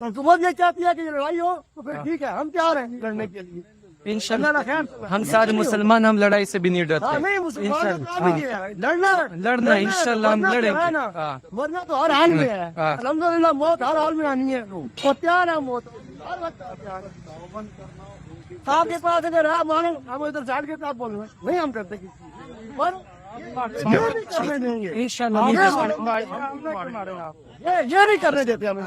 तो तुम ये चाहती है कि लड़ाई हो तो फिर ठीक है, हम तैयार हैं लड़ने के लिए। इंशाल्लाह हम सारे मुसलमान हम लड़ाई से भी नहीं डरते। नहीं मुसलमान लड़ना लड़ना है, इंशाल्लाह हम लड़ेंगे। वरना तो हर हाल में है, अल्हम्दुलिल्लाह मौत हर हाल में आनी है, और तैयार है मौत हर वक्त तैयार है। साहब के पास अगर है मानो हम इधर साइड के साथ बोल रहे हैं, नहीं हम करते किसी पर ये नहीं करने देते हमें।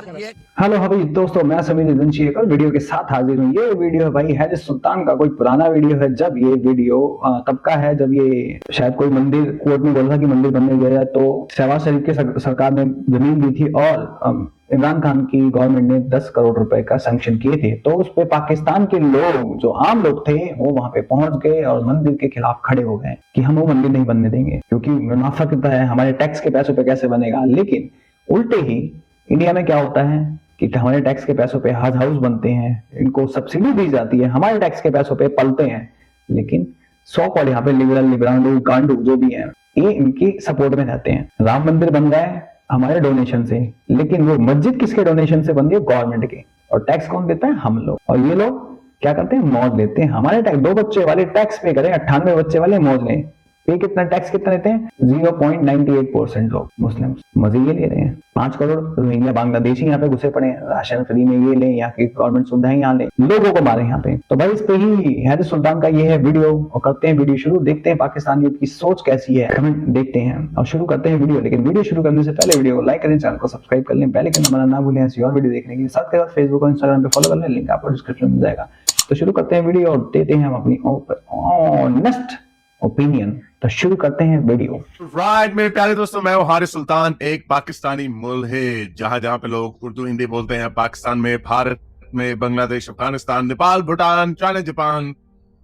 हेलो भाई दोस्तों, मैं समीर दंशी एक और वीडियो के साथ हाजिर हूँ। ये वीडियो है भाई हैरिस सुल्तान का, कोई पुराना वीडियो है। जब ये वीडियो तब का है जब ये शायद कोई मंदिर कोर्ट में बोला था कि मंदिर बनने गया, तो शहबाज शरीफ के सरकार ने जमीन दी थी और इमरान खान की गवर्नमेंट ने 10 करोड़ रुपए का सैंक्शन किए थे। तो उस पे पाकिस्तान के लोग, जो आम लोग थे, वो वहां पे पहुंच गए और मंदिर के खिलाफ खड़े हो गए कि हम वो मंदिर नहीं बनने देंगे क्योंकि मुनाफा कितना है, हमारे टैक्स के पैसों पे कैसे बनेगा। लेकिन उल्टे ही इंडिया में क्या होता है कि हमारे टैक्स के पैसों पे हज हाउस बनते हैं, इनको सब्सिडी दी जाती है, हमारे टैक्स के पैसों पे पलते हैं। लेकिन सौ कॉल यहाँ पे लिबरांडू गांडू जो भी है, ये इनकी सपोर्ट में रहते हैं। राम मंदिर बन रहा है हमारे डोनेशन से, लेकिन वो मस्जिद किसके डोनेशन से बन रही है? गवर्नमेंट के। और टैक्स कौन देता है? हम लोग। और ये लोग क्या करते हैं? मौज लेते हैं। हमारे टैक्स, 2 बच्चे वाले टैक्स पे करें, 98 बच्चे वाले मौज लें। पे कितना टैक्स कितना लेते हैं? 0.98% लोग मुस्लिम मजे ये ले रहे हैं। 5 करोड़ रोहिंग्या बांग्लादेशी यहाँ पे घुसे पड़े हैं, राशन फ्री में ये ले, यहाँ की गवर्नमेंट सुविधाएं यहाँ ले, लोगों को मारे यहाँ पे। तो भाई इस पे ही हैरिस सुल्तान का ये है वीडियो, और करते हैं वीडियो शुरू। देखते हैं पाकिस्तान यूथ की सोच कैसी है, कमेंट देखते हैं और शुरू करते हैं वीडियो। लेकिन वीडियो शुरू करने से पहले वीडियो को लाइक करें, चैनल को सब्सक्राइब कर लें, पहले करना ना भूलें। ऐसी और वीडियो देखने के लिए साथ के साथ फेसबुक और इंस्टाग्राम पे फॉलो कर लें, लिंक आपको डिस्क्रिप्शन में मिल जाएगा। तो शुरू करते हैं वीडियो और देते हैं हम अपनी ऑनेस्ट ओपिनियन। तो शुरू करते हैं वीडियो। राइट मेरे प्यारे दोस्तों, मैं हूं हारिस सुल्तान, एक पाकिस्तानी मुल्हिद। जहां जहां पे लोग उर्दू हिंदी बोलते हैं, पाकिस्तान में, भारत में, बांग्लादेश, अफगानिस्तान, नेपाल, भूटान, चाइना, जापान,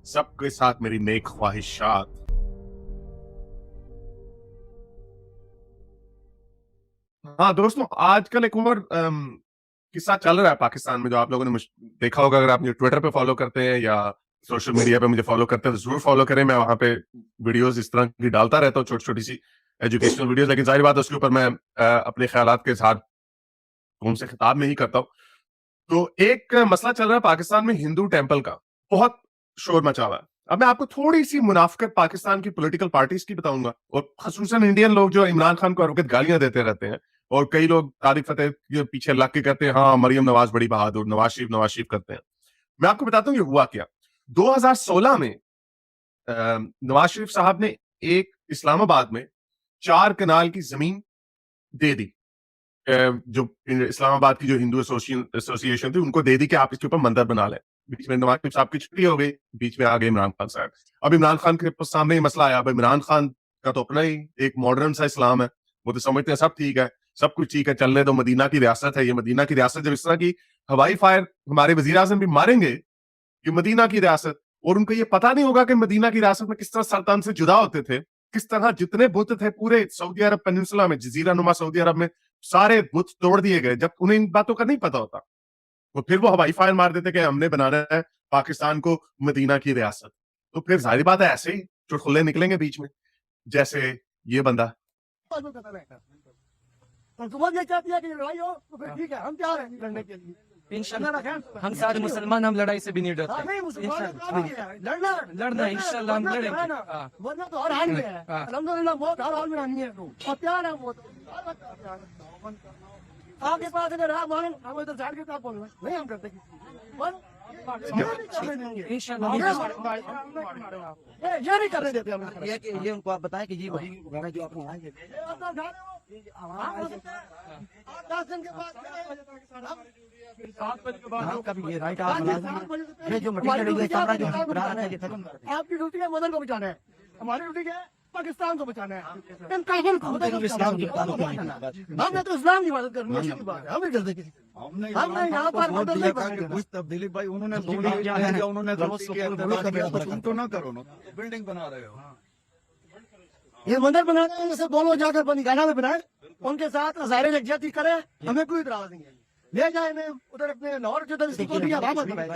सबके साथ मेरी नेक ख्वाहिशात। हाँ दोस्तों, आजकल एक और किस्सा चल रहा है पाकिस्तान में, जो आप लोगों ने देखा होगा। अगर आप मुझे ट्विटर पे फॉलो करते हैं या सोशल मीडिया पे मुझे फॉलो करते हैं तो जरूर फॉलो करें। मैं वहां पे वीडियोस इस तरह की डालता रहता हूँ, छोटी छोटी सी एजुकेशनल वीडियोस। लेकिन जाहिर बात है उसके ऊपर मैं अपने ख्यालात के साथ उनसे खिताब में ही करता हूँ। तो एक मसला चल रहा है पाकिस्तान में, हिंदू टेम्पल का बहुत शोर मचा हुआ है। अब मैं आपको थोड़ी सी मुनाफिकत पाकिस्तान की पॉलिटिकल पार्टीज की बताऊंगा, और खसूसन इंडियन लोग जो इमरान खान को हर वक्त गालियां देते रहते हैं, और कई लोग तारिक फतेह के पीछे लग के कहते हैं हाँ मरियम नवाज बड़ी बहादुर, नवाज शरीफ करते हैं। मैं आपको बताता हूँ ये हुआ क्या। 2016 में नवाज शरीफ साहब ने एक इस्लामाबाद में 4 कनाल की जमीन दे दी। जो इस्लामाबाद की जो हिंदू एसोसिएशन थी उनको दे दी कि आप इसके ऊपर मंदिर बना लें। बीच में नवाज शरीफ साहब की छुट्टी हो गई, बीच में आ गए इमरान खान साहब। अब इमरान खान के सामने ये मसला आया। अब इमरान खान का तो अपना ही एक मॉडर्न सा इस्लाम है, वो तो समझते हैं सब ठीक है, सब कुछ ठीक है, चलने दो, मदीना की रियासत है ये। मदीना की रियासत जब इस तरह की हवाई फायर हमारे वजीर आज़म भी मारेंगे कि मदीना की रियासत, और उनको ये पता नहीं होगा कि मदीना की रियासत में किस तरह सुल्तान से जुदा होते थे, किस तरह जितने बुत थे पूरे सऊदी अरब पेनिनसुला में, जजीरा नुमा सऊदी अरब में, सारे बुत तोड़ दिए गए। जब उन्हें इन बातों का नहीं पता होता, तो फिर वो हवाई फायर मार देते कि हमने बनाना है पाकिस्तान को मदीना की रियासत। तो फिर जाहिर बात है ऐसे ही चुटकुले निकलेंगे बीच में, जैसे ये बंदा। तुम ये चाहती है कि लड़ाई हो तो फिर ठीक है, हम तैयार हैं लड़ने के लिए। इंशाल्लाह हम सारे मुसलमान हम लड़ाई से भी नहीं डरते। नहीं मुसलमान लड़ना है, इंशाल्लाह हम लड़ेंगे। वरना तो हर हाल में है, अल्हम्दुलिल्लाह मौत हर हाल में आनी है, और तैयार है मौत हर वक्त तैयार है। आपके पास अगर है मानो हम इधर साइड के साथ बोल रहे हैं, नहीं हम करते किसी पर इंशाल्लाह ये नहीं करने देते हमें। ये उनको आप बताएं कि ये वही गाना जो आपको आएंगे 10 दिन के बाद कभी ये राइट आप ये जो मटेरियल है सारा जो बनाना है ये खत्म कर दें। आपकी ड्यूटी है मदन को बचाना है, हमारी ड्यूटी क्या है? पाकिस्तान को बचाना है। इन काफिर को हमने तो इस्लाम की मदद करनी है, बात है, हम नहीं करते किसी हमने यहाँ पर मदद नहीं करते। दिलीप भाई उन्होंने तुम तो ना करो ना, बिल्डिंग बना रहे हो। ये मंदिर बनाना है, जैसे दोनों जाकर बनी गाना में बनाए, उनके साथ ज़ाहिर यकजहती करे, हमें कोई इतराज नहीं है। ले जाए मैं उधर अपने लाहौर के उधर इसको दिया वापस बनाए।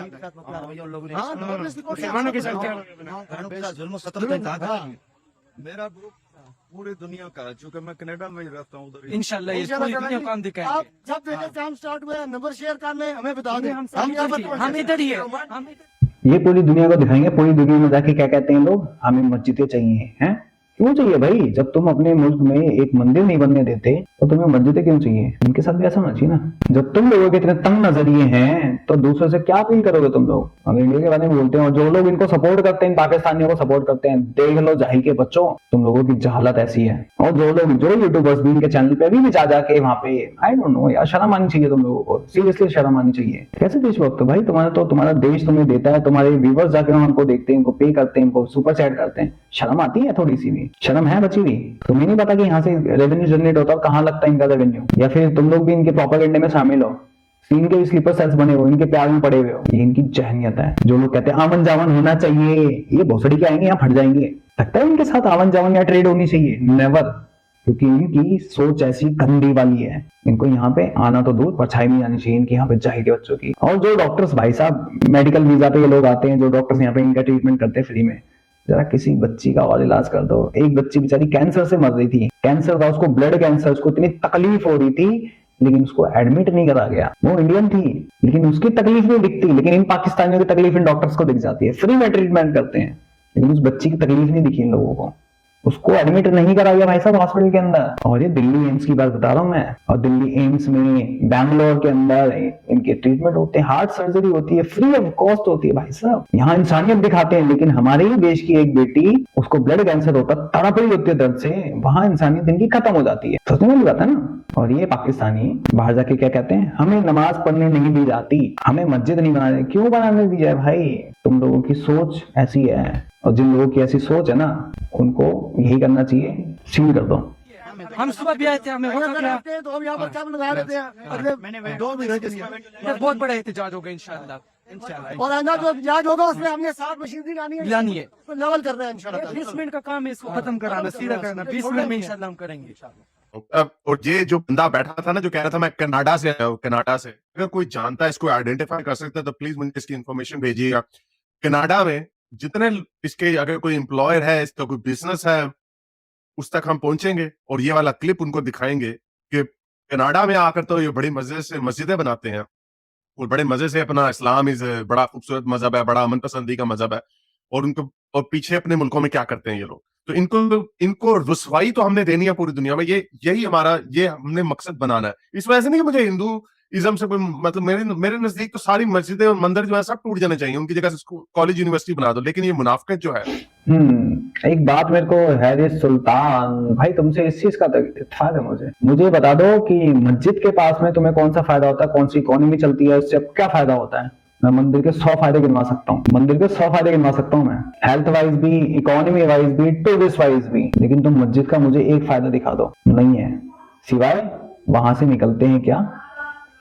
हां, मेरा ग्रुप पूरी दुनिया का, चूंकि मैं कनाडा में ही रहता हूँ उधर ही। इंशाल्लाह ये पूरी दुनिया को हम आप दिखाएंगे। जब देखे काम स्टार्ट हुए नंबर शेयर करने हमें बता दें, हम यहाँ पर हम इधर ही है, हम इधर- ये पूरी दुनिया को दिखाएंगे। पूरी दुनिया में जाके क्या कहते हैं लोग, हमें मस्जिदें चाहिए हैं। क्यों चाहिए भाई? जब तुम अपने मुल्क में एक मंदिर नहीं बनने देते तो तुम्हें मस्जिदें क्यों चाहिए? इनके साथ भी ऐसा होना चाहिए ना। जब तुम लोगों के इतने तंग नजरिए हैं तो दूसरों से क्या अपील करोगे तुम लोग? हम इंडिया के बारे में बोलते हैं और जो लोग इनको सपोर्ट करते हैं, इन पाकिस्तानियों को सपोर्ट करते हैं, देख लो जाहिल के बच्चों, तुम लोगों की जहालत ऐसी है। और जो यूट्यूबर्स भी इनके चैनल पे अभी भी जा जाके वहाँ पे, आई डोंट नो यार, शर्म आनी चाहिए तुम लोगों को, सीरियसली शर्म आनी चाहिए। कैसे देशभक्त हो भाई? तुम्हारा देश तुम्हें देता है, तुम्हारे व्यूवर्स जाके उनको देखते हैं, इनको पे करते हैं, इनको सुपर चैट करते हैं। शर्म आती है? थोड़ी सी भी शर्म है बची हुई? तुम्हें नहीं पता कि यहाँ से रेवेन्यू जनरेट होता है और कहाँ लगता है इनका रेवेन्यू? या फिर तुम लोग भी इनके प्रोपेगेंडे में शामिल हो, इनके स्लीपर सेल्स बने हो, इनके प्यार में पड़े हुए हो। ये इनकी जहनियत है। जो लोग कहते हैं आवन जावन होना चाहिए, ये भोसड़ी के आएंगे यहाँ फट जाएंगे। लगता है इनके साथ आवन जावन या ट्रेड होनी चाहिए? नेवर। क्योंकि इनकी सोच ऐसी गंदी वाली है। इनको यहाँ पे आना तो दूर, परछाई नहीं आनी चाहिए इनकी यहाँ पे जाहिल के बच्चों की। और जो डॉक्टर्स भाई साहब मेडिकल वीजा पे ये लोग आते हैं, जो डॉक्टर्स यहाँ पे इनका ट्रीटमेंट करते हैं फ्री में, जरा किसी बच्ची का और इलाज कर दो। एक बच्ची बेचारी कैंसर से मर रही थी, कैंसर था उसको, ब्लड कैंसर, उसको इतनी तकलीफ हो रही थी लेकिन उसको एडमिट नहीं करा गया। वो इंडियन थी लेकिन उसकी तकलीफ नहीं दिखती, लेकिन इन पाकिस्तानियों की तकलीफ इन डॉक्टर्स को दिख जाती है। फ्री में ट्रीटमेंट करते हैं लेकिन उस बच्ची की तकलीफ नहीं दिखी इन लोगों को। उसको एडमिट नहीं करा गया भाई साहब हॉस्पिटल के अंदर। और ये दिल्ली एम्स की बात बता रहा हूँ मैं। और दिल्ली एम्स में, बैंगलोर के अंदर इनके ट्रीटमेंट होते हैं, हार्ट सर्जरी होती है, फ्री ऑफ कॉस्ट होती है भाई साहब। यहाँ इंसानियत दिखाते हैं, लेकिन हमारे ही देश की एक बेटी, उसको ब्लड कैंसर होता, तड़प रही होती है दर्द से, वहां इंसानियत इनकी खत्म हो जाती है। सोचने वाली बात है ना। और ये पाकिस्तानी बाहर जाके क्या कहते हैं, हमें नमाज पढ़ने नहीं दी जाती, हमें मस्जिद नहीं बनाने। क्यों बनाने दी जाए भाई? तुम लोगों की सोच ऐसी है, और जिन लोगों की ऐसी सोच है ना, उनको यही करना चाहिए, सील कर दो। हम सुबह भी आए थे, हमें होता क्या, आते हैं तो हम यहाँ पर कैंप लगा देते हैं। अगले मैंने 2 महीने के लिए ये बहुत बड़ा एहतजाज होगा इंशाल्लाह। और आना जो इजाज होगा उसमें हमने 7 मशीनरी लानी है, लानी है। उसको लेवल कर रहे हैं इंशाल्लाह। 20 मिनट का काम है, इसको खत्म कराना, सीधा करना। 20 मिनट में इंशाल्लाह हम करेंगे। और ये जो बंदा बैठा था ना, जो कह रहा था मैं कनाडा से आया हूँ, कनाडा से, अगर कोई जानता है, इसको आइडेंटिफाई कर सकता है तो प्लीज मुझे इसकी इन्फॉर्मेशन भेजिएगा। कनाडा में जितने इसके, अगर कोई एम्प्लॉयर है, इसका कोई बिजनेस है, उस तक हम पहुंचेंगे और ये वाला क्लिप उनको दिखाएंगे कि कनाडा में आकर तो ये बड़ी मजे से मस्जिदें बनाते हैं और बड़े मजे से अपना इस्लाम इज बड़ा खूबसूरत मजहब है, बड़ा अमन पसंदी का मजहब है, और उनको, और पीछे अपने मुल्कों में क्या करते हैं ये लोग। तो इनको रुसवाई तो हमने देनी है पूरी दुनिया में। यही हमारा, ये हमने मकसद बनाना है। इस वजह से नहीं कि मुझे हिंदूइज्म से कोई मतलब, मेरे नजदीक तो सारी मस्जिदें और मंदिर जो है सब टूट जाने चाहिए, उनकी जगह से कॉलेज यूनिवर्सिटी बना दो। लेकिन ये मुनाफिकत जो है, एक बात मेरे को हैरिस सुल्तान भाई, तुमसे इस चीज का इत्तेफाक है। मुझे बता दो कि मस्जिद के पास में तुम्हें कौन सा फायदा होता है, कौन सी इकोनॉमी चलती है, उससे क्या फायदा होता है? मैं मंदिर के 100 फायदे गिनवा सकता हूँ, मंदिर के 100 फायदे गिनवा सकता हूँ मैं, हेल्थ वाइज भी, इकोनॉमी वाइज भी, टूरिस्ट वाइज भी। लेकिन तुम मस्जिद का मुझे एक फायदा दिखा दो, नहीं है, सिवाय वहां से निकलते हैं क्या,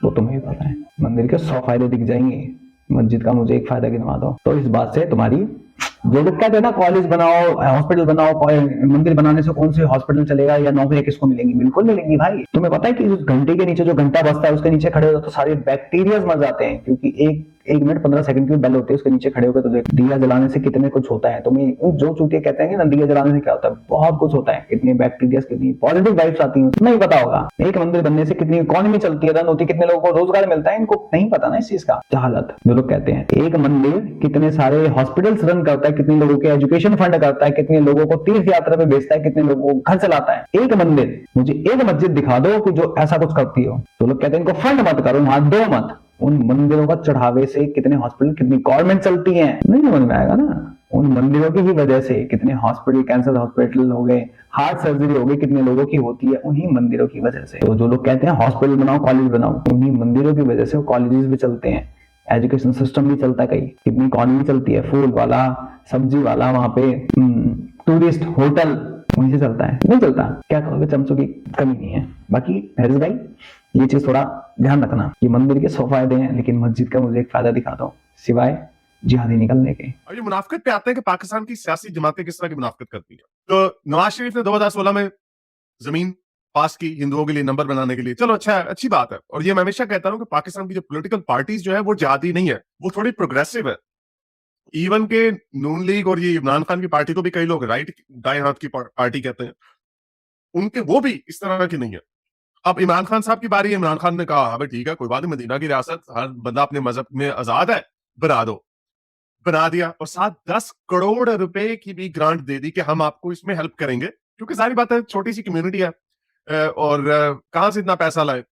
वो तुम्हें भी पता है। मंदिर के 100 फायदे दिख जाएंगे, मस्जिद का मुझे एक फायदा गिनवा दो। तो इस बात से तुम्हारी जो लोग कहते हैं ना कॉलेज बनाओ, हॉस्पिटल बनाओ, मंदिर बनाने से कौन से हॉस्पिटल चलेगा या नौकरी किसको मिलेंगी? बिल्कुल मिलेंगी भाई। तुम्हें पता है कि उस घंटे के नीचे जो घंटा बजता है उसके नीचे खड़े हो तो सारे बैक्टीरिया मर जाते हैं, क्योंकि एक मिनट 15 सेकंड की बेल होती है, उसके नीचे खड़े होकर तो दिया जलाने से कितने कुछ होता है। तुम्हें जो चूतिया कहते हैं ना दिया जलाने से क्या होता है, बहुत कुछ होता है, कितने बैक्टीरिया, कितनी पॉजिटिव वाइब्स आती है, नहीं पता होगा। एक मंदिर बनने से कितनी इकोनॉमी चलती है, रन होती है, कितने लोगों को रोजगार मिलता है, इनको नहीं पता ना इस चीज का। जहालत। जो लोग कहते हैं एक मंदिर कितने सारे हॉस्पिटल्स रन करता है, कितने लोगों के एजुकेशन फंड करता है, कितने लोगों को तीर्थ यात्रा पे भेजता है, कितने लोगों को घर चलाता है। एक मंदिर, मुझे एक मस्जिद दिखा दो कि जो ऐसा कुछ करती हो। तो लोग कहते हैं इनको फंड मत करो, वहां दो मत। उन मंदिरों का चढ़ावे से कितने हॉस्पिटल, कितनी गवर्नमेंट चलती है, नहीं समझ में आएगा ना। उन मंदिरों की ही वजह से कितने हॉस्पिटल, कैंसर हॉस्पिटल हो गए, हार्ट सर्जरी हो गई, कितने लोगों की होती है उन्हीं मंदिरों की वजह से। तो जो लोग कहते हैं हॉस्पिटल बनाओ, कॉलेज बनाओ, उन्हीं मंदिरों की वजह से कॉलेजेस भी चलते हैं, एजुकेशन सिस्टम भी चलता है, कहीं कितनी इकोनॉमी चलती है, फूल वाला, सब्जी वाला, वहां पे टूरिस्ट होटल, वहीं से चलता है। नहीं चलता, क्या कहोगे, चमचों की कमी नहीं है। बाकी हैरिस भाई ये चीज थोड़ा ध्यान रखना कि मंदिर के 100 फायदे हैं, लेकिन मस्जिद का मुझे एक फायदा दिखा दो, सिवाय जिहादी निकलने के। और ये मुनाफिकत पे आते हैं कि पाकिस्तान की सियासी जमातें किस तरह की मुनाफिकत करती है। तो नवाज शरीफ ने 2016 में जमीन पास की हिंदुओं के लिए, नंबर बनाने के लिए, चलो अच्छा है, अच्छी बात है। और ये मैं हमेशा कहता हूं कि पाकिस्तान की जो पॉलिटिकल पार्टीज जो है वो जिहादी नहीं है, वो थोड़ी प्रोग्रेसिव है। इवन के नून लीग और ये इमरान खान की पार्टी को भी कई लोग राइट, दाएं हाथ की पार्टी कहते हैं। उनके वो भी इस तरह की नहीं है। अब इमरान खान साहब की बारी है, इमरान खान ने कहा हाँ भाई ठीक है कोई बात नहीं, मदीना की रियासत हर बंदा अपने मजहब में आजाद है, बना दो, बना दिया। और साथ 10 करोड़ रुपए की भी ग्रांट दे दी कि हम आपको इसमें हेल्प करेंगे, क्योंकि सारी बात है छोटी सी कम्युनिटी है और कहां से इतना पैसा लाए।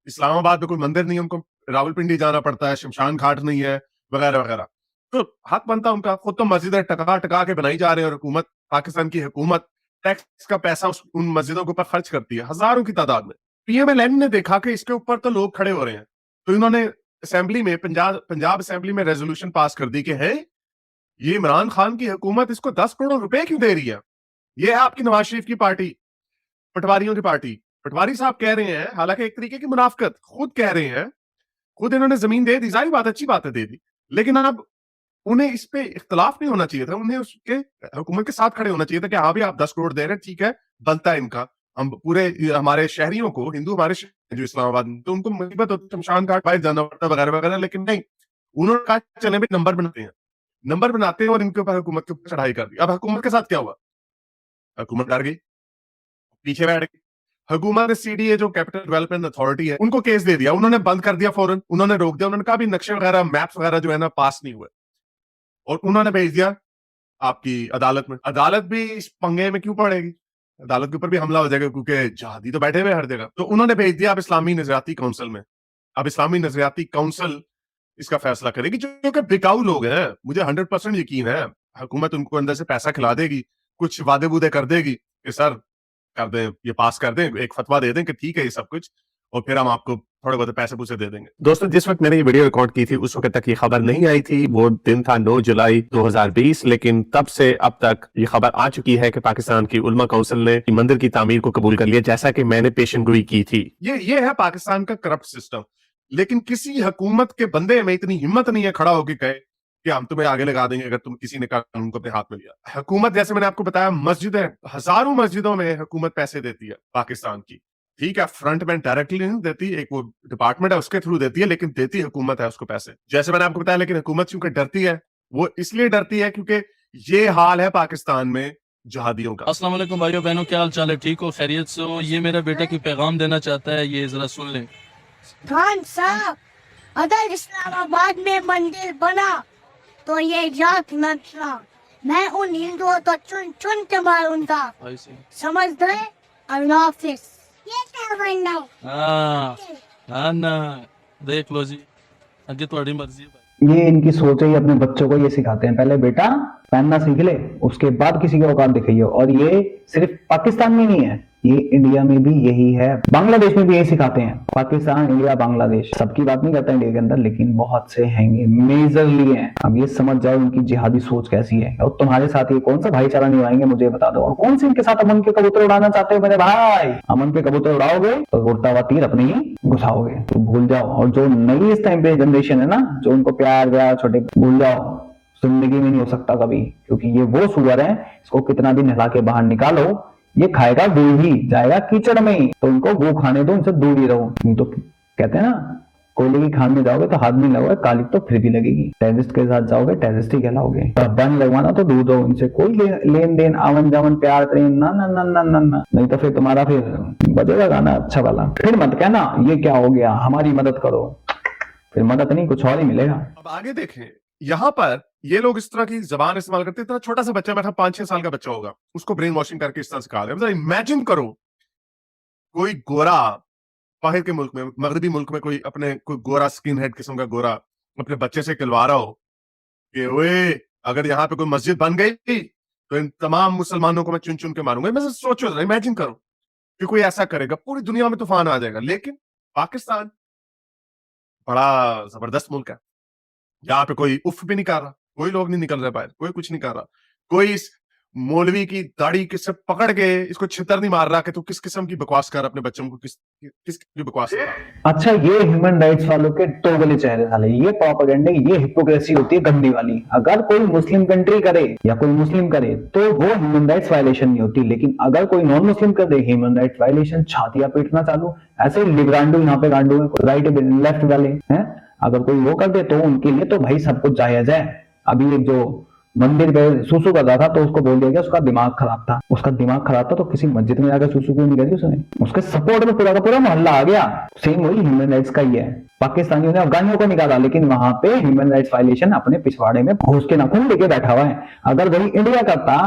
इस्लामाबाद में कोई मंदिर नहीं है, उनको रावलपिंडी जाना पड़ता है, शमशान घाट नहीं है वगैरह वगैरह। तो हक बनता उनका, खुद तो मस्जिदें टका टका के बनाई जा रहे हैं और हुकूमत, पाकिस्तान की हुकूमत टैक्स का पैसा उन मस्जिदों के ऊपर खर्च करती है हजारों की तादाद में। पीएमएलएन ने देखा कि इसके ऊपर तो लोग खड़े हो रहे हैं, तो इन्होंने असेंबली में पंजाब असेंबली में रेजोल्यूशन पास कर दी कि है ये इमरान खान की हुकूमत इसको 10 करोड़ रुपए क्यों दे रही है। ये है आपकी नवाज शरीफ की पार्टी, पटवारियों की पार्टी। पटवारी साहब कह रहे हैं, हालांकि एक तरीके की मुनाफकत, खुद कह रहे हैं, खुद इन्होंने जमीन दे दी, सारी बात अच्छी बात है दे दी, लेकिन अब उन्हें इस पे इख्तलाफ नहीं होना चाहिए था, उन्हें उसके हुकूमत के साथ खड़े होना चाहिए था कि हाँ भी आप 10 करोड़ दे रहे हैं, ठीक है बनता है इनका, हम पूरे हमारे शहरियों को, हिंदू हमारे जो इस्लामाबाद में, तो उनको मुसीबत होती, शमशान घाट बाहर जाना पड़ता वगैरह वगैरह, लेकिन नहीं, उन्होंने कहा चले भी नंबर बनाते हैं, नंबर बनाते हैं और इनके ऊपर हुकूमत के ऊपर चढ़ाई कर दी। अब हुकूमत के साथ क्या हुआ, हुकूमत डर गई, पीछे बैठ गई। हुकूमत ने सीडीए जो कैपिटल डेवलपमेंट अथॉरिटी है उनको केस दे दिया, उन्होंने बंद कर दिया फौरन, उन्होंने रोक दिया, उन्होंने कहा भी नक्शे वगैरह मैप्स वगैरह जो है ना पास नहीं हुए, और उन्होंने भेज दिया आपकी अदालत में। अदालत भी इस पंगे में क्यों पड़ेगी, अदालत के ऊपर भी हमला हो जाएगा क्योंकि जहादी तो बैठे हुए हर जगह। तो उन्होंने भेज दिया अब इस्लामी नजरियाती काउंसिल में। अब इस्लामी नजरियाती काउंसिल इसका फैसला करेगी, जो कि बिकाऊ लोग हैं, मुझे 100% यकीन है हुकूमत उनको अंदर से पैसा खिला देगी, कुछ वादे वूदे कर देगी कि सर कर दें, ये पास कर दें, एक फतवा दे दें कि ठीक है ये सब कुछ, और फिर हम आपको थोड़े बहुत पैसे पूसे दे देंगे। दोस्तों जिस वक्त मैंने ये वीडियो रिकॉर्ड की थी उस वक्त तक ये खबर नहीं आई थी, वो दिन था 9 जुलाई 2020, लेकिन तब से अब तक ये खबर आ चुकी है कि पाकिस्तान की उलमा काउंसिल ने मंदिर की तामीर को कबूल कर लिया, जैसा कि मैंने पेशनगोई की थी। ये है पाकिस्तान का करप्ट सिस्टम, लेकिन किसी हुकूमत के बंदे में इतनी हिम्मत नहीं है खड़ा होकर कहे कि हम तुम्हें आगे लगा देंगे अगर तुम किसी ने कानून को अपने हाथ में लिया। हुकूमत, जैसे मैंने आपको बताया, मस्जिदें, हजारों मस्जिदों में हुकूमत पैसे देती है पाकिस्तान की, ठीक है, फ्रंट में डायरेक्टली नहीं देती, एक वो डिपार्टमेंट है उसके थ्रू देती है, लेकिन देती हुकूमत है उसको पैसे, जैसे मैंने आपको बताया। लेकिन हुकूमत क्योंकि डरती है, वो इसलिए डरती है क्योंकि ये हाल है पाकिस्तान में जहादियों का। अस्सलाम वालेकुम भाइयों बहनों, क्या हाल चाल है, ठीक हो, खैरियत से हो। ये मेरा बेटा की पैगाम देना चाहता है, ये जरा सुन लें। खान साहब, अगर इस्लामाबाद में मंदिर बना तो ये याद रखना, मैं उन हिंदुओं को चुन चुन के मारूंगा, समझ गए? अल्लाह हाफिज। ये क्या बनना है? हाँ ना, देख लो जी, अगे थोड़ी मर्जी है। ये इनकी सोच है, ये अपने बच्चों को ये सिखाते हैं, पहले बेटा पहनना सीख ले, उसके बाद किसी के औकात दिखाइए। और ये सिर्फ पाकिस्तान में नहीं है, ये इंडिया में भी यही है, बांग्लादेश में भी यही सिखाते हैं। पाकिस्तान, इंडिया, बांग्लादेश, सबकी बात नहीं करता इंडिया के अंदर, लेकिन बहुत से हैं, मेजरली हैं। अब ये समझ जाओ उनकी जिहादी सोच कैसी है। और तुम्हारे साथ ये कौन सा भाईचारा निभाएंगे मुझे बता दो, और कौन से इनके साथ अमन के कबूतर उड़ाना चाहते हो मेरे भाई। अमन के कबूतर उड़ाओगे तो उड़ता हुआ तीर अपने ही घुसाओगे, तो भूल जाओ। और जो नई इस टाइम पे जनरेशन है ना, जो उनको प्यार व्यार छोटे, भूल जाओ, जिंदगी में नहीं हो सकता कभी, क्योंकि ये वो सुअर है, इसको कितना भी नहला के बाहर निकालो ये खाएगा गू ही, जाएगा कीचड़ में ही। तो उनको गू खाने दो, इनसे दूर ही रहो। नहीं तो कहते हैं ना, कोयले की खान में जाओगे तो हाथ नहीं लगोगे, काली तो फिर भी लगेगी। टेररिस्ट के साथ जाओगे टेररिस्ट ही कहलाओगे। डब्बा नहीं लगवाना तो दूर दो, इनसे कोई लेन देन, आवन जावन, प्यार प्रेम ना ना ना ना ना ना, नहीं तो फिर तुम्हारा फिर बजेगा गाना अच्छा वाला। फिर मत कहना ये क्या हो गया, हमारी मदद करो, फिर मदद नहीं कुछ और ही मिलेगा। अब आगे देखें, यहाँ पर ये लोग इस तरह की जबान इस्तेमाल करते हैं। इतना छोटा सा बच्चा, बैठा 5-6 साल का बच्चा होगा, उसको ब्रेन वॉशिंग करके इस तरह सिखा दे। इमेजिन करो कोई गोरा बाहर के मुल्क में, मगरबी मुल्क में, कोई गोरा स्किन हेड किस्म का गोरा अपने बच्चे से कहलवा रहा हो कि ओए अगर यहाँ पे कोई मस्जिद बन गई तो इन तमाम मुसलमानों को मैं चुन चुन के मारूंगा। मैं सोचो, इमेजिन करो कि कोई ऐसा करेगा, पूरी दुनिया में तूफान आ जाएगा। लेकिन पाकिस्तान बड़ा जबरदस्त मुल्क है, यहाँ पे कोई उफ भी नहीं कर रहा, कोई लोग नहीं निकल रहे बाहर, कोई कुछ नहीं कर रहा, कोई इस मौलवी की दाढ़ी किससे पकड़ के इसको छितर नहीं मार रहा कि तू किस किस्म की बकवास कर, अपने बच्चों को किस की बकवास कर। अच्छा, ये ह्यूमन राइट्स वालों के दोगले चेहरे साले, ये प्रोपेगेंडा, ये हिपोक्रेसी होती है गंदी वाली। अगर कोई मुस्लिम कंट्री करे या कोई मुस्लिम करे तो वो ह्यूमन राइट्स वायलेशन नहीं होती, लेकिन अगर कोई नॉन मुस्लिम कर दे ह्यूमन राइट्स वायलेशन, छातियां पीटना चालू। ऐसे लिबरांडो यहाँ पे गांडू है, राइट लेफ्ट वाले हैं, अगर कोई वो कर दे तो उनके लिए तो भाई सब कुछ जायज है। अभी एक जो मंदिर पे सुसु कर रहा था तो उसको बोल दिया गया उसका दिमाग खराब था। उसका दिमाग खराब था तो किसी मस्जिद में जाकर सुसु क्यों नहीं करी उसने? उसके सपोर्ट में पूरा का पूरा मोहल्ला आ गया। सेम वही ह्यूमन राइट्स का ही है। पाकिस्तानियों ने अफगानियों को निकाला लेकिन वहां पे ह्यूमन राइट्स वायलेशन अपने पिछवाड़े में घुस के नाखून लेके बैठा हुआ है। अगर वही इंडिया करता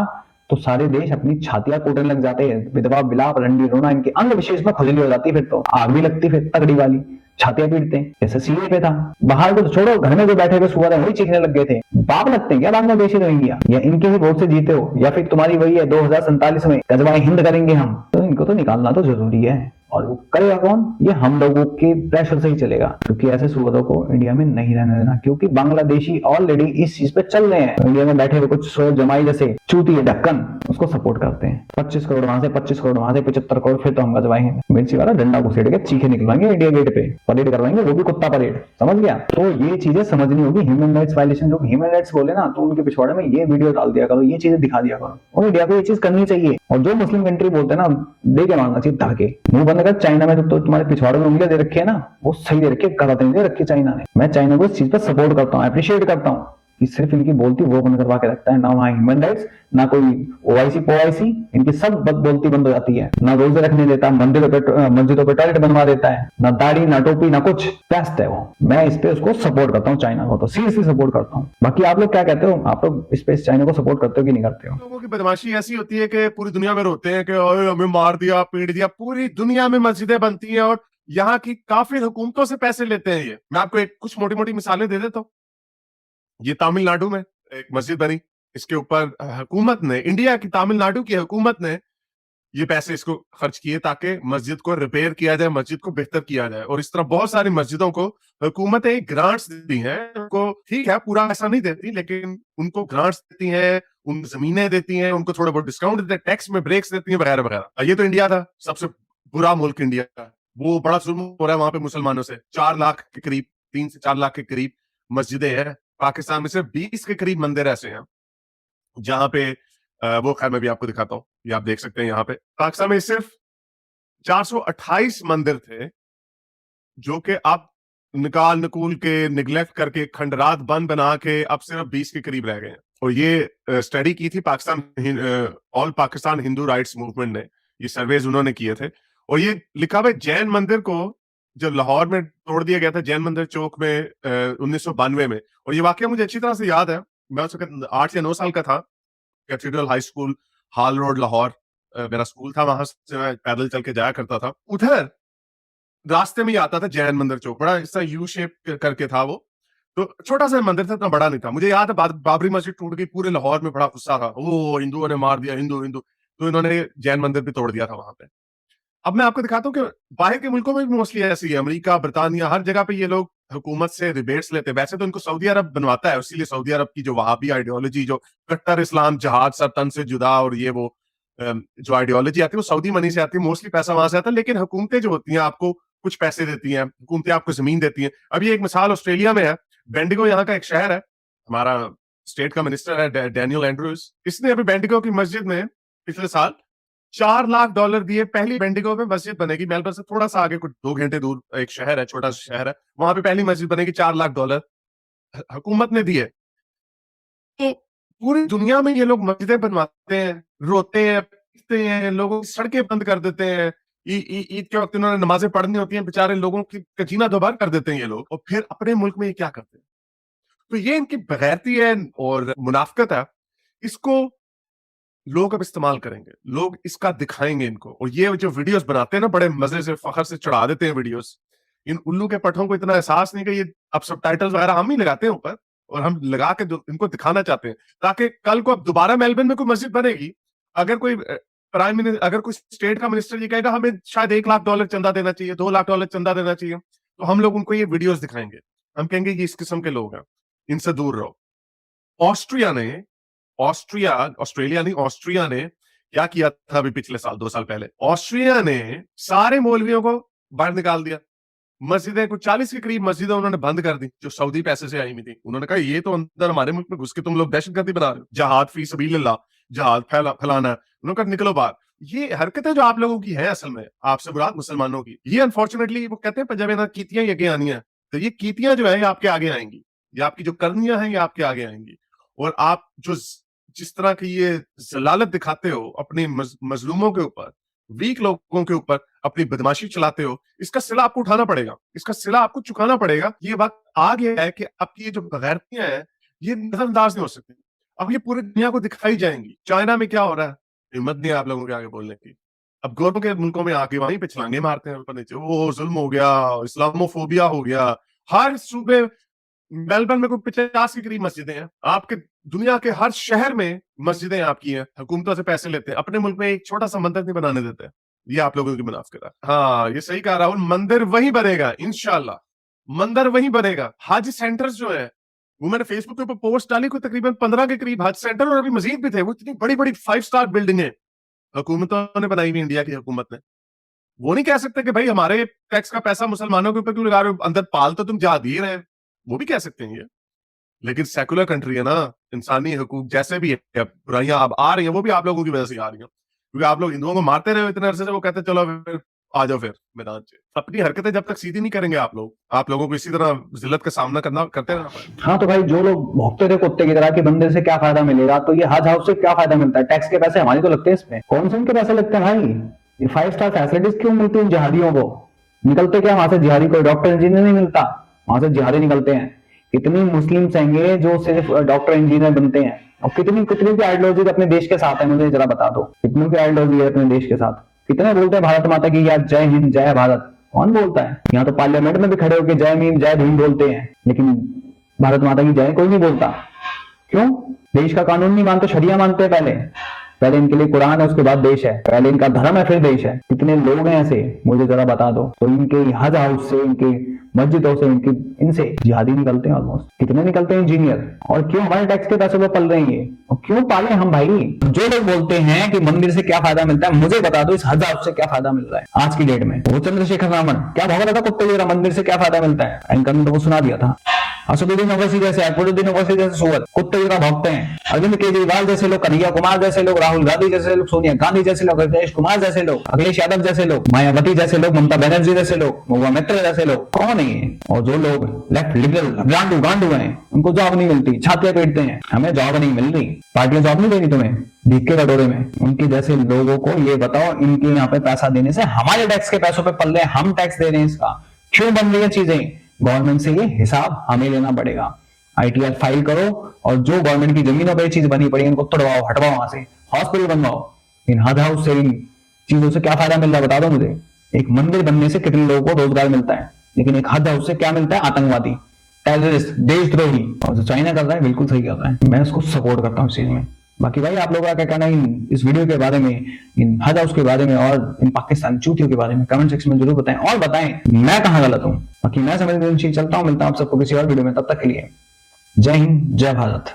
तो सारे देश अपनी छातियां कूटने लग जाते हैं। विधवा विलाप रंडी रोना इनके अंग विशेष में खुजली हो जाती, फिर तो आग भी लगती, फिर तगड़ी वाली छातियां पीटते हैं जैसे सीए पे था। बाहर को तो छोड़ो, घर में जो बैठे हुए सुअर है वही चीखने लग गए थे। बाप लगते हैं क्या बांग्लादेशी रोहिंग्या? या इनके ही वोट से जीते हो या फिर तुम्हारी वही है 2047 में गजवाए हिंद करेंगे हम? तो इनको तो निकालना तो जरूरी है। और वो करेगा कौन? ये हम लोगों के प्रेशर से ही चलेगा, क्योंकि ऐसे सुअरों को इंडिया में नहीं रहने देना। क्योंकि बांग्लादेशी ऑलरेडी इस चीज पे चल रहे हैं। इंडिया में बैठे हुए कुछ सोए जमाई जैसे चूती है ढक्कन उसको सपोर्ट करते हैं। 25 करोड़ वहां से, 25 करोड़ वहां से, 75 करोड़ फिर तो हम गजवाएंगे। मिर्ची वाला डंडा घुसेड़ के चीखे निकलवाएंगे इंडिया गेट पे, परेड करवाएंगे, वो भी कुत्ता परेड, समझ गया? तो ये चीजें समझनी होगी। ह्यूमन राइट्स वायलेशन, जो ह्यूमन राइट्स बोले ना तो उनके पिछवाड़े में ये वीडियो डाल दिया करो, ये चीजें दिखा दिया करो। और इंडिया को ये चीज करनी चाहिए। और जो मुस्लिम कंट्री बोलते हैं ना, दे के मांगना चाहिए धड़के। मुंह बंद कर। चाइना में तो तुम्हारे पिछवाड़े में उंगलियां दे रखी है ना, वो सही दे रखी है, गलत नहीं दे रखी चाइना ने। मैं चाइना को इस चीज पर सपोर्ट करता हूँ, अप्रिशिएट करता हूँ कि सिर्फ इनकी बोलती वो बंद करवा के रखता है। ना वहाँ ह्यूमन राइट्स, ना कोई ओआईसी पोआईसी, इनकी सब बोलती बंद हो जाती है। ना रोजे रखने देता, मस्जिदों पे टॉयलेट बनवा देता है, ना दाढ़ी ना टोपी ना कुछ। बेस्ट है वो। मैं इस पे उसको सपोर्ट करता हूँ, चाइना को तो सीरियसली सपोर्ट करता हूँ। बाकी आप लोग क्या कहते हो? आप लोग इस पे चाइना को सपोर्ट करते हो कि नहीं करते हो? लोगों की बदमाशी ऐसी होती है कि पूरी दुनिया में रोते हैं कि ओए हमें मार दिया, पीट दिया। पूरी दुनिया में मस्जिदें बनती हैं और यहाँ की काफी हुकूमतों से पैसे लेते हैं ये। मैं आपको कुछ मोटी मोटी मिसालें दे देता हूँ। ये तमिलनाडु में एक मस्जिद बनी, इसके ऊपर हुकूमत ने, इंडिया की तमिलनाडु की हुकूमत ने ये पैसे इसको खर्च किए ताकि मस्जिद को रिपेयर किया जाए, मस्जिद को बेहतर किया जाए। और इस तरह बहुत सारी मस्जिदों को हुकूमतें ग्रांट्स देती हैं। उनको ठीक है, पूरा ऐसा नहीं देती, लेकिन उनको ग्रांट्स देती हैं, उन जमीनें देती हैं, उनको थोड़ा बहुत डिस्काउंट देते हैं, टैक्स में ब्रेक्स देती हैं वगैरह वगैरह। ये तो इंडिया था, सबसे बुरा मुल्क इंडिया का। वो बड़ा जुल्म हो रहा है वहां पे मुसलमानों से। 4 लाख के करीब, 3 से 4 लाख के करीब मस्जिदें हैं। पाकिस्तान में सिर्फ 20 के करीब मंदिर ऐसे हैं जहां पे वो, खैर मैं भी आपको दिखाता हूँ, ये आप देख सकते हैं। यहाँ पे पाकिस्तान में सिर्फ 428 मंदिर थे जो कि आप निकाल नकूल के, निगलेक्ट करके, खंडरात बन बना के अब सिर्फ 20 के करीब रह गए हैं। और ये स्टडी की थी Pakistan, all Pakistan Hindu rights movement ने, ये सर्वेज उन्होंने किए थे। और ये लिखा हुआ जैन मंदिर को जो लाहौर में तोड़ दिया गया था, जैन मंदिर चौक में 1992 में। और ये वाकया मुझे अच्छी तरह से याद है। मैं उस वक्त 8 या 9 साल का था। कैथेड्रल हाई स्कूल, हाल रोड, लाहौर मेरा स्कूल था। वहां से मैं पैदल चल के जाया करता था। उधर रास्ते में ही आता था जैन मंदिर चौक, बड़ा ऐसा यू शेप करके था वो। तो छोटा सा मंदिर था, इतना बड़ा नहीं था। मुझे याद है बाबरी मस्जिद टूट गई, पूरे लाहौर में बड़ा गुस्सा था, ओ हिंदुओं ने मार दिया, हिंदू हिंदू। तो इन्होंने जैन मंदिर भी तोड़ दिया था वहां पे। अब मैं आपको दिखाता हूँ कि बाहर के मुल्कों में भी मोस्टली ऐसी है, अमेरिका, बरतानिया, हर जगह पे ये लोग हुकूमत से रिबेट्स लेते हैं। वैसे तो इनको सऊदी अरब बनवाता है, इसीलिए सऊदी अरब की जो वहाबी आइडियोलॉजी, जो कट्टर इस्लाम, जहाद सब तन से जुदा, और ये वो जो आइडियोलॉजी आती है वो सऊदी मनी से आती है। मोस्टली पैसा वहां से आता है। लेकिन हुकूमतें जो होती हैं आपको कुछ पैसे देती हैं, हुकूमतें आपको जमीन देती हैं। अभी एक मिसाल ऑस्ट्रेलिया में है, बेंडिगो यहाँ का एक शहर है। हमारा स्टेट का मिनिस्टर है डैनियल एंड्रूज। इसने अभी बेंडिगो की मस्जिद में पिछले साल $4 लाख दिए। पहली बेंडिगो में मस्जिद बनेगी, मेलबर्न से थोड़ा सा आगे, कुछ 2 घंटे दूर एक शहर है, छोटा सा शहर है, वहां पे पहली मस्जिद बनेगी। $4 लाख हुकूमत ने दिए। तो पूरी दुनिया में ये लोग मस्जिदें बनवाते हैं, रोते हैं, पीटते हैं, लोगों की सड़कें बंद कर देते हैं। ईद के वक्त इन्होंने नमाजें पढ़नी होती हैं, बेचारे लोगों की जीना दोबार कर देते हैं ये लोग। और फिर अपने मुल्क में ये क्या करते हैं? तो ये इनकी बेगैरती है और मुनाफिकत है। इसको लोग अब इस्तेमाल करेंगे, लोग इसका दिखाएंगे इनको। और ये जो वीडियोस बनाते हैं ना, बड़े मजे से फखर से चढ़ा देते हैं वीडियोस। इन उल्लू के पठों को इतना एहसास नहीं कि ये अब सबटाइटल्स वगैरह हम ही लगाते हैं ऊपर, और हम लगा के इनको दिखाना चाहते हैं ताकि कल को अब दोबारा मेलबर्न में कोई मस्जिद बनेगी, अगर कोई प्राइम मिनिस्टर, अगर कोई स्टेट का मिनिस्टर ये कहेगा हमें शायद $1 लाख चंदा देना चाहिए, $2 लाख चंदा देना चाहिए, तो हम लोग उनको ये वीडियोस दिखाएंगे। हम कहेंगे ये इस किस्म के लोग हैं, इनसे दूर रहो। ऑस्ट्रिया ने क्या किया था अभी पिछले साल, 2 साल पहले? ऑस्ट्रिया ने सारे मौलवियों को बाहर निकाल दिया। मस्जिदें, कुछ 40 के करीब मस्जिदें उन्होंने बंद कर दी जो सऊदी पैसे से आई हुई थी। उन्होंने कहा ये तो अंदर हमारे मुल्क में घुस के तुम लोग दहशतगर्दी बना रहे हो, जहाद फी सबीलिल्लाह, जहाद फैलाना है। उन्होंने कहा निकलो बाहर। ये हरकतें जो आप लोगों की है, असल में आपसे मुराद मुसलमानों की, ये अनफॉर्चुनेटली वो कहते हैं पंजाबी ना, कीतियां आगे आनी है। तो ये कीतियां जो है आपके आगे आएंगी, ये आपकी जो करनियां हैं ये आपके आगे आएंगी। और आप जो जिस तरह की ये जलालत दिखाते हो अपने मजलूमों के ऊपर, वीक लोगों के ऊपर अपनी बदमाशी चलाते हो, इसका सिला आपको उठाना पड़ेगा, इसका सिला आपको चुकाना पड़ेगा। ये वक्त आ गया है कि आपकी ये जो बगैरतियां हैं ये नजरअंदाज नहीं हो सकती, अब ये पूरी दुनिया को दिखाई जाएंगी। चाइना में क्या हो रहा है, हिम्मत नहीं है आप लोगों के आगे बोलने की। अब गौरव के मुल्कों में आके वहीं पे छलांगे मारते हैं ऊपर नीचे, वो जुल्म हो गया, इस्लामोफोबिया हो गया। हर सूबे, मेलबर्न में कोई 50 के करीब मस्जिदें हैं, आपके दुनिया के हर शहर में मस्जिदें आपकी हैं, हुकूमतों से पैसे लेते हैं, अपने मुल्क में एक छोटा सा मंदिर नहीं बनाने देते। ये आप लोगों की मुनाफिकत है। हाँ, ये सही कहा राहुल, मंदिर वहीं बनेगा इंशाल्लाह, मंदिर वहीं बनेगा। हज सेंटर्स जो है वो मैंने फेसबुक के ऊपर पोस्ट डाली, कोई तकरीबन 15 के करीब हज सेंटर, और अभी मजीद भी थे। वो इतनी बड़ी बड़ी 5 स्टार बिल्डिंगें हुकूमतों ने बनाई हुई, इंडिया की हुकूमत ने। वो नहीं कह सकते कि भाई हमारे टैक्स का पैसा मुसलमानों के ऊपर क्यों लगा रहे हो, अंदर पाल तो तुम जिहाद ही रहे, वो भी कह सकते हैं ये। लेकिन सेकुलर कंट्री है ना, इंसानी हकूक जैसे भी है, बुराइयां अब आ रही हैं वो भी आप लोगों की वजह से आ रही हैं, क्योंकि आप लोग हिंदुओं को मारते रहे इतने अरसे से, वो कहते चलो फिर आ जाओ फिर मैदान से। अपनी हरकतें जब तक सीधी नहीं करेंगे आप लोगों को इसी तरह जिल्लत का सामना करते रहना पड़ेगा। हाँ तो भाई जो लोग भोगते थे कुत्ते की तरह कि बंदे से क्या फायदा मिलेगा, तो ये हज हाउस से क्या फायदा मिलता है? टैक्स के पैसे हमारी तो लगते हैं इसमें, कौन से उनके पैसे लगते हैं भाई? ये 5 स्टार फैसिलिटीज क्यों मिलती है जिहादियों को? निकलते क्या वहां से जिहादी? कोई डॉक्टर इंजीनियर नहीं मिलता, वहां से जिहादी निकलते हैं। कितनी मुस्लिम्स हैं जो सिर्फ डॉक्टर इंजीनियर बनते हैं, और कितनी कितनी की आइडियोलॉजी अपने देश के साथ है, मुझे जरा बता दो, कितनी की आइडियोलॉजी है अपने देश के साथ? कितने बोलते हैं भारत माता की या जय हिंद जय भारत? कौन बोलता है? यहाँ तो पार्लियामेंट में भी खड़े होकर जय भीम जय भीम बोलते हैं, लेकिन भारत माता की जय कोई नहीं बोलता। क्यों? देश का कानून नहीं मानते, शरिया मानते हैं। पहले इनके लिए कुरान है, उसके बाद देश है। पहले इनका धर्म है, फिर देश है। कितने लोग हैं ऐसे, मुझे जरा बता दो। तो इनके हज हाउस से, इनके मस्जिदों से, इनसे जिहादी निकलते हैं ऑलमोस्ट। कितने निकलते हैं इंजीनियर, और क्यों हमारे टैक्स के पैसे पे पल रहे हैं ये, और क्यों पाले हम भाई? जो लोग बोलते हैं कि मंदिर से क्या फायदा मिलता है, मुझे बता दो इस हज हाउस से क्या फायदा मिल रहा है आज की डेट में। वो चंद्रशेखर रावण क्या भगा रहा था कुत्ते की तरह, मंदिर से क्या फायदा मिलता है? एंकर ने तो वो सुना दिया था। असदुद्दीन ओवैसी जैसे, अकबरुद्दीन ओवैसी जैसे सूरत कुत्ते की तरह भौंकते हैं। अरविंद केजरीवाल जैसे लोग, कन्हैया कुमार जैसे लोग, राहुल गांधी जैसे लोग, सोनिया गांधी जैसे लोग, अखिलेश कुमार जैसे लोग, अखिलेश यादव जैसे लोग, मायावती जैसे लोग, ममता बनर्जी जैसे लोग, महुआ मित्र जैसे लोग, कौन है? और जो लोग लेफ्ट लिबरल गांडू हैं, उनको जॉब नहीं मिलती, छातियां पीटते हैं, हमें जॉब नहीं मिल रही, पार्टियां जॉब नहीं दे रही तुम्हें, भीख के कटोरे में। उनके जैसे लोगों को ये बताओ, इनके यहाँ पे पैसा देने से हमारे टैक्स के पैसों पे पल रहे हैं, हम टैक्स दे रहे हैं, इसका क्यों बन रही है चीजें? गवर्नमेंट से ये हिसाब हमें लेना पड़ेगा। ITR फाइल करो, और जो गवर्नमेंट की जमीनों पर चीज बनी पड़ी है इनको तोड़वाओ, हटवाओ वहां से, हॉस्पिटल बनवाओ। इन हज हाउस से, इन चीजों से क्या फायदा मिल रहा है बता दो मुझे। एक मंदिर बनने से कितने लोगों को रोजगार मिलता है, लेकिन एक हज हाउस से क्या मिलता है? आतंकवादी, टेररिस्ट, देशद्रोही। और जो चाइना कर रहा है बिल्कुल सही कर रहा है, मैं उसको सपोर्ट करता हूँ इस चीज में। बाकी भाई आप लोगों का क्या कहना है इस वीडियो के बारे में, इन हज हाउस के बारे में, और इन पाकिस्तान चूतियों के बारे में कमेंट सेक्शन में जरूर बताएं, और बताएं मैं कहां गलत हूं। बाकी मैं समझ चलता हूं, मिलता हूं आप सबको किसी और वीडियो में, तब तक के लिए जय हिंद जय भारत।